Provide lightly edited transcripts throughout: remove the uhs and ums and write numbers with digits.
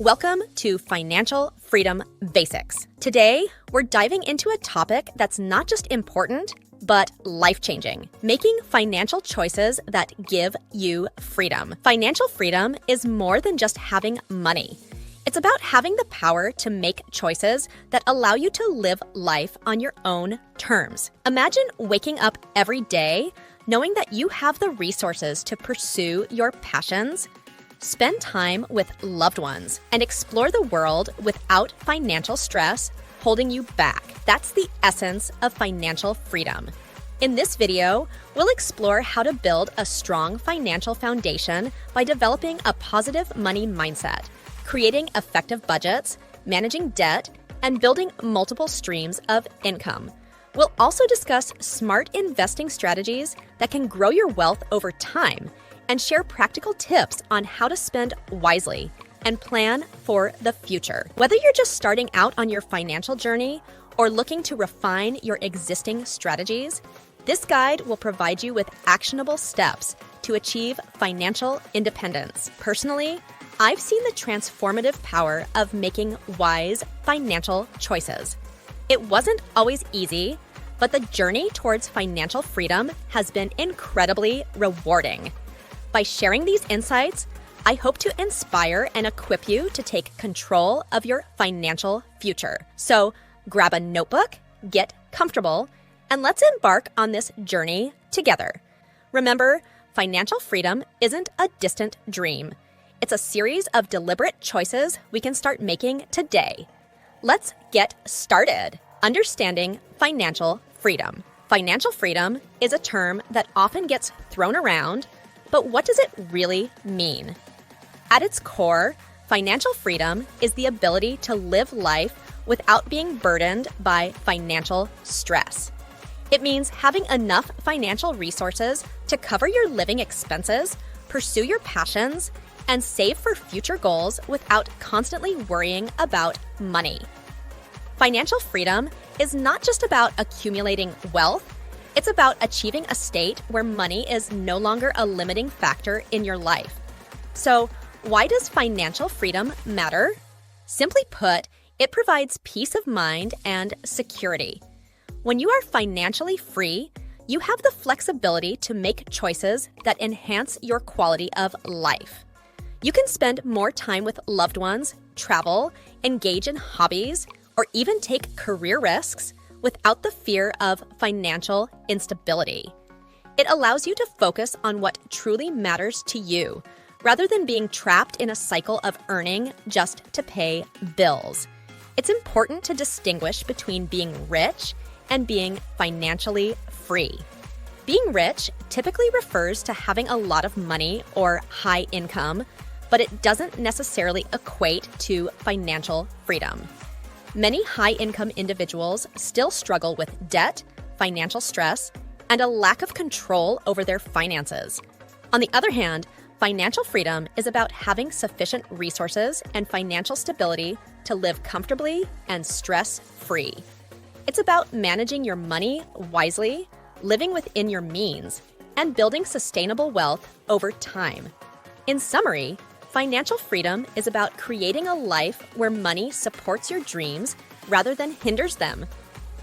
Welcome to Financial Freedom Basics. Today, we're diving into a topic that's not just important, but life-changing: making financial choices that give you freedom. Financial freedom is more than just having money. It's about having the power to make choices that allow you to live life on your own terms. Imagine waking up every day knowing that you have the resources to pursue your passions, spend time with loved ones, and explore the world without financial stress holding you back. That's the essence of financial freedom. In this video, we'll explore how to build a strong financial foundation by developing a positive money mindset, creating effective budgets, managing debt, and building multiple streams of income. We'll also discuss smart investing strategies that can grow your wealth over time and share practical tips on how to spend wisely and plan for the future. Whether you're just starting out on your financial journey or looking to refine your existing strategies, this guide will provide you with actionable steps to achieve financial independence. Personally, I've seen the transformative power of making wise financial choices. It wasn't always easy, but the journey towards financial freedom has been incredibly rewarding. By sharing these insights, I hope to inspire and equip you to take control of your financial future. So grab a notebook, get comfortable, and let's embark on this journey together. Remember, financial freedom isn't a distant dream. It's a series of deliberate choices we can start making today. Let's get started. Understanding financial freedom. Financial freedom is a term that often gets thrown around, but what does it really mean? At its core, financial freedom is the ability to live life without being burdened by financial stress. It means having enough financial resources to cover your living expenses, pursue your passions, and save for future goals without constantly worrying about money. Financial freedom is not just about accumulating wealth. It's about achieving a state where money is no longer a limiting factor in your life. So, why does financial freedom matter? Simply put, it provides peace of mind and security. When you are financially free, you have the flexibility to make choices that enhance your quality of life. You can spend more time with loved ones, travel, engage in hobbies, or even take career risks without the fear of financial instability. It allows you to focus on what truly matters to you, rather than being trapped in a cycle of earning just to pay bills. It's important to distinguish between being rich and being financially free. Being rich typically refers to having a lot of money or high income, but it doesn't necessarily equate to financial freedom. Many high-income individuals still struggle with debt, financial stress, and a lack of control over their finances. On the other hand, financial freedom is about having sufficient resources and financial stability to live comfortably and stress-free. It's about managing your money wisely, living within your means, and building sustainable wealth over time. In summary, financial freedom is about creating a life where money supports your dreams rather than hinders them.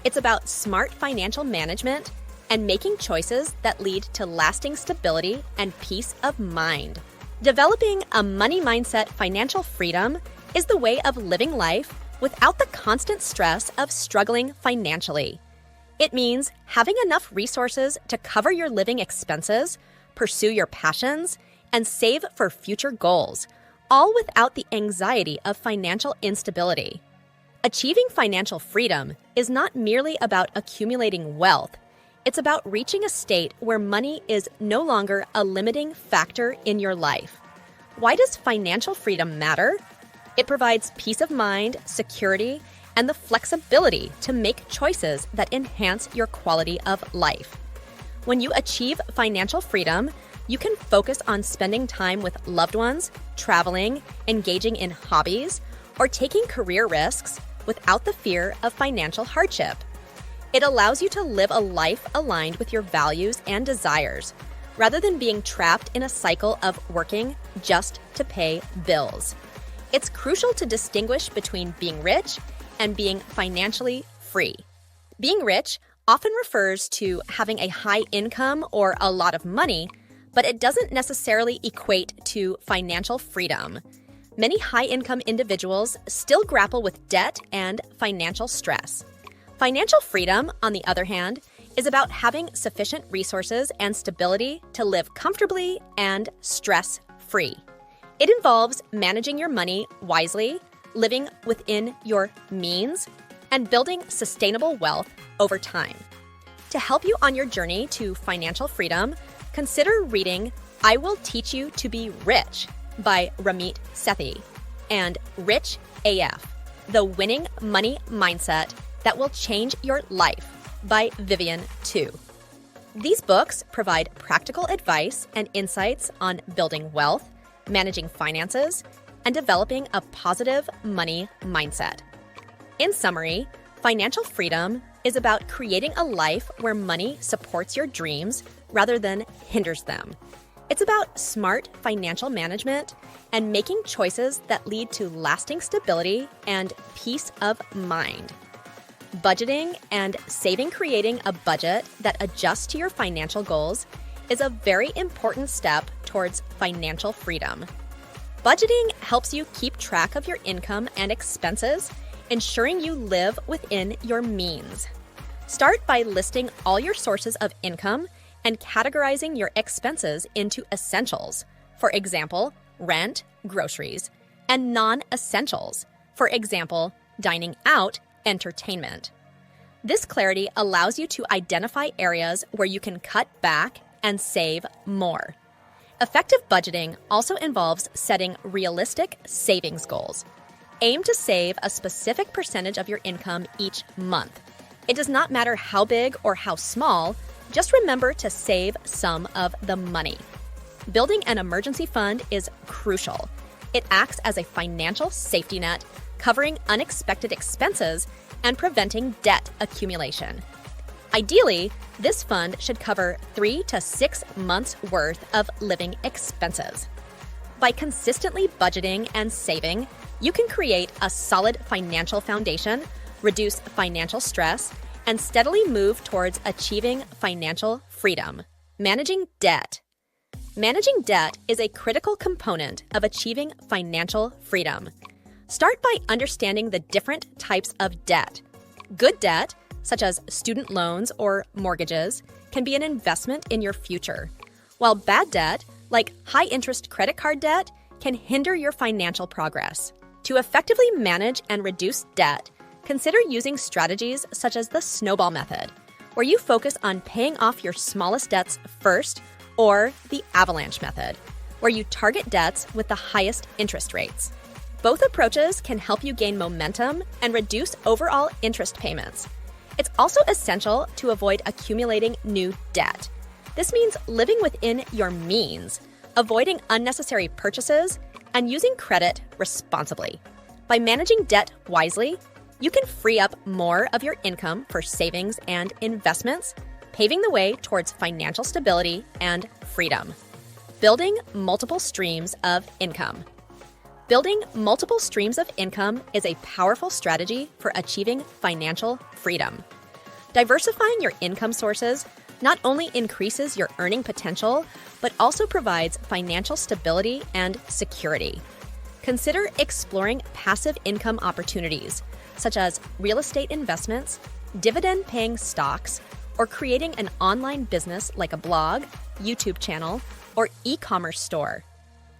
It's about smart financial management and making choices that lead to lasting stability and peace of mind. Developing a money mindset financial freedom is the way of living life without the constant stress of struggling financially. It means having enough resources to cover your living expenses, pursue your passions, and save for future goals, all without the anxiety of financial instability. Achieving financial freedom is not merely about accumulating wealth. It's about reaching a state where money is no longer a limiting factor in your life. Why does financial freedom matter? It provides peace of mind, security, and the flexibility to make choices that enhance your quality of life. When you achieve financial freedom, you can focus on spending time with loved ones, traveling, engaging in hobbies, or taking career risks without the fear of financial hardship. It allows you to live a life aligned with your values and desires, rather than being trapped in a cycle of working just to pay bills. It's crucial to distinguish between being rich and being financially free. Being rich often refers to having a high income or a lot of money, but it doesn't necessarily equate to financial freedom. Many high-income individuals still grapple with debt and financial stress. Financial freedom, on the other hand, is about having sufficient resources and stability to live comfortably and stress-free. It involves managing your money wisely, living within your means, and building sustainable wealth over time. To help you on your journey to financial freedom, consider reading I Will Teach You to Be Rich by Ramit Sethi and Rich AF, The Winning Money Mindset That Will Change Your Life by Vivian Tu. These books provide practical advice and insights on building wealth, managing finances, and developing a positive money mindset. In summary, financial freedom is about creating a life where money supports your dreams rather than hinders them. It's about smart financial management and making choices that lead to lasting stability and peace of mind. Budgeting and creating a budget that adjusts to your financial goals is a very important step towards financial freedom. Budgeting helps you keep track of your income and expenses, ensuring you live within your means. Start by listing all your sources of income and categorizing your expenses into essentials, for example, rent, groceries, and non-essentials, for example, dining out, entertainment. This clarity allows you to identify areas where you can cut back and save more. Effective budgeting also involves setting realistic savings goals. Aim to save a specific percentage of your income each month. It does not matter how big or how small, just remember to save some of the money. Building an emergency fund is crucial. It acts as a financial safety net, covering unexpected expenses and preventing debt accumulation. Ideally, this fund should cover 3 to 6 months' worth of living expenses. By consistently budgeting and saving, you can create a solid financial foundation, reduce financial stress, and steadily move towards achieving financial freedom. Managing debt. Managing debt is a critical component of achieving financial freedom. Start by understanding the different types of debt. Good debt, such as student loans or mortgages, can be an investment in your future, while bad debt, like high-interest credit card debt, can hinder your financial progress. To effectively manage and reduce debt, consider using strategies such as the snowball method, where you focus on paying off your smallest debts first, or the avalanche method, where you target debts with the highest interest rates. Both approaches can help you gain momentum and reduce overall interest payments. It's also essential to avoid accumulating new debt. This means living within your means, avoiding unnecessary purchases, and using credit responsibly. By managing debt wisely, you can free up more of your income for savings and investments, paving the way towards financial stability and freedom. Building multiple streams of income. Building multiple streams of income is a powerful strategy for achieving financial freedom. Diversifying your income sources not only increases your earning potential, but also provides financial stability and security. Consider exploring passive income opportunities, such as real estate investments, dividend-paying stocks, or creating an online business like a blog, YouTube channel, or e-commerce store.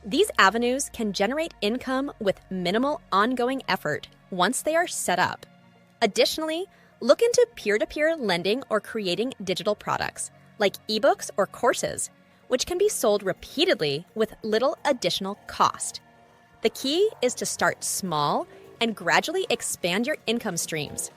These avenues can generate income with minimal ongoing effort once they are set up. Additionally, look into peer-to-peer lending or creating digital products, like ebooks or courses, which can be sold repeatedly with little additional cost. The key is to start small and gradually expand your income streams.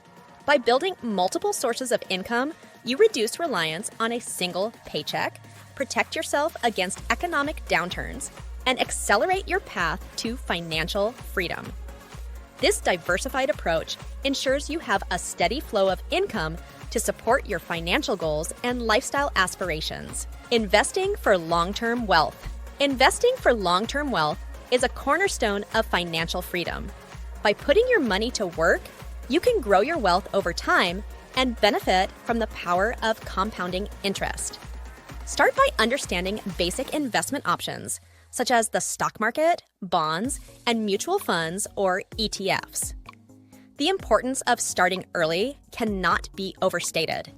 By building multiple sources of income, you reduce reliance on a single paycheck, protect yourself against economic downturns, and accelerate your path to financial freedom. This diversified approach ensures you have a steady flow of income to support your financial goals and lifestyle aspirations. Investing for long-term wealth. Investing for long-term wealth is a cornerstone of financial freedom. By putting your money to work, you can grow your wealth over time and benefit from the power of compounding interest. Start by understanding basic investment options, such as the stock market, bonds, and mutual funds or ETFs. The importance of starting early cannot be overstated.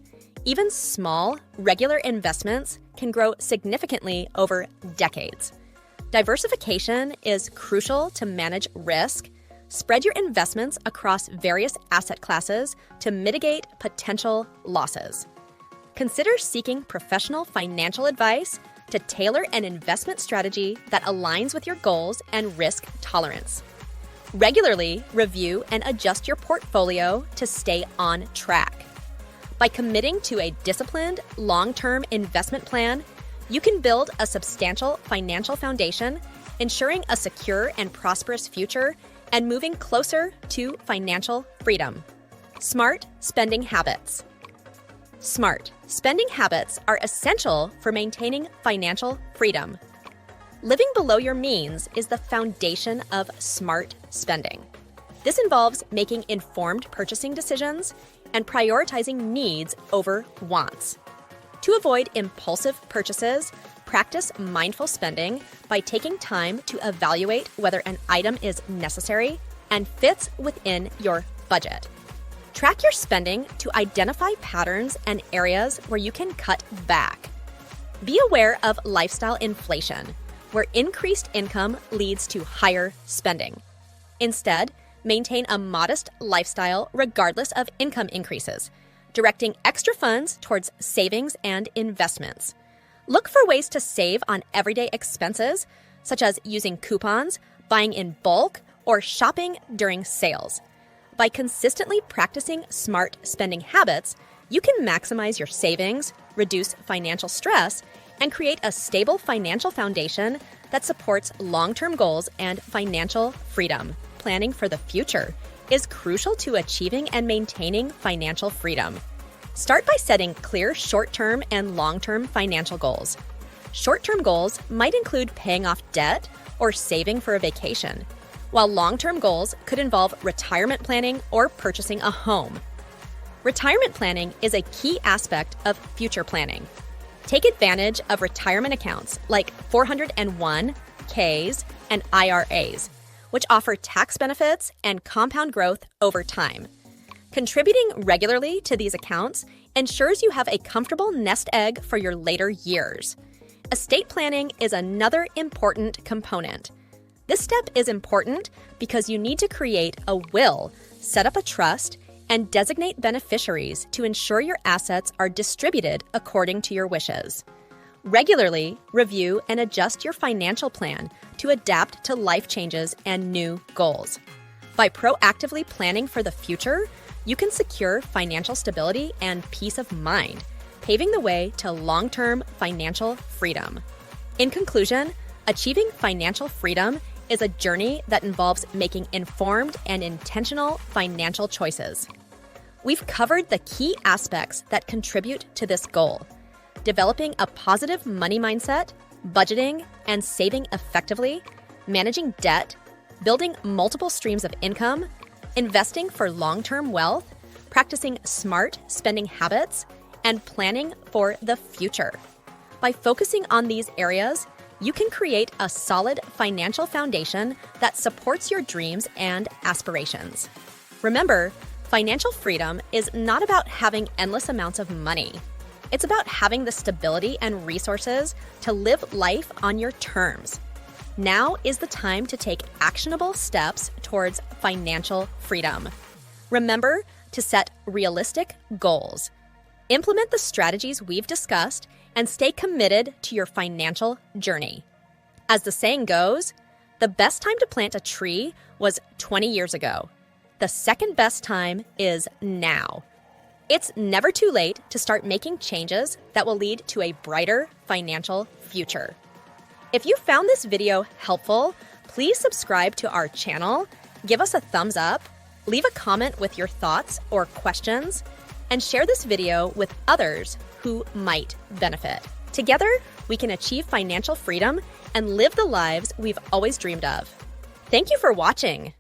Even small, regular investments can grow significantly over decades. Diversification is crucial to manage risk. Spread your investments across various asset classes to mitigate potential losses. Consider seeking professional financial advice to tailor an investment strategy that aligns with your goals and risk tolerance. Regularly review and adjust your portfolio to stay on track. By committing to a disciplined, long-term investment plan, you can build a substantial financial foundation, ensuring a secure and prosperous future and moving closer to financial freedom. Smart spending habits. Smart spending habits are essential for maintaining financial freedom. Living below your means is the foundation of smart spending. This involves making informed purchasing decisions and prioritizing needs over wants. To avoid impulsive purchases, practice mindful spending by taking time to evaluate whether an item is necessary and fits within your budget. Track your spending to identify patterns and areas where you can cut back. Be aware of lifestyle inflation, where increased income leads to higher spending. Instead, maintain a modest lifestyle regardless of income increases, directing extra funds towards savings and investments. Look for ways to save on everyday expenses, such as using coupons, buying in bulk, or shopping during sales. By consistently practicing smart spending habits, you can maximize your savings, reduce financial stress, and create a stable financial foundation that supports long-term goals and financial freedom. Planning for the future is crucial to achieving and maintaining financial freedom. Start by setting clear short-term and long-term financial goals. Short-term goals might include paying off debt or saving for a vacation, while long-term goals could involve retirement planning or purchasing a home. Retirement planning is a key aspect of future planning. Take advantage of retirement accounts like 401(k)s and IRAs, which offer tax benefits and compound growth over time. Contributing regularly to these accounts ensures you have a comfortable nest egg for your later years. Estate planning is another important component. This step is important because you need to create a will, set up a trust, and designate beneficiaries to ensure your assets are distributed according to your wishes. Regularly review and adjust your financial plan to adapt to life changes and new goals. By proactively planning for the future, you can secure financial stability and peace of mind, paving the way to long-term financial freedom. In conclusion, achieving financial freedom is a journey that involves making informed and intentional financial choices. We've covered the key aspects that contribute to this goal: developing a positive money mindset, budgeting and saving effectively, managing debt, building multiple streams of income, investing for long-term wealth, practicing smart spending habits, and planning for the future. By focusing on these areas, you can create a solid financial foundation that supports your dreams and aspirations. Remember, financial freedom is not about having endless amounts of money. It's about having the stability and resources to live life on your terms. Now is the time to take actionable steps towards financial freedom. Remember to set realistic goals. Implement the strategies we've discussed and stay committed to your financial journey. As the saying goes, the best time to plant a tree was 20 years ago. The second best time is now. It's never too late to start making changes that will lead to a brighter financial future. If you found this video helpful, please subscribe to our channel, give us a thumbs up, leave a comment with your thoughts or questions, and share this video with others who might benefit. Together, we can achieve financial freedom and live the lives we've always dreamed of. Thank you for watching.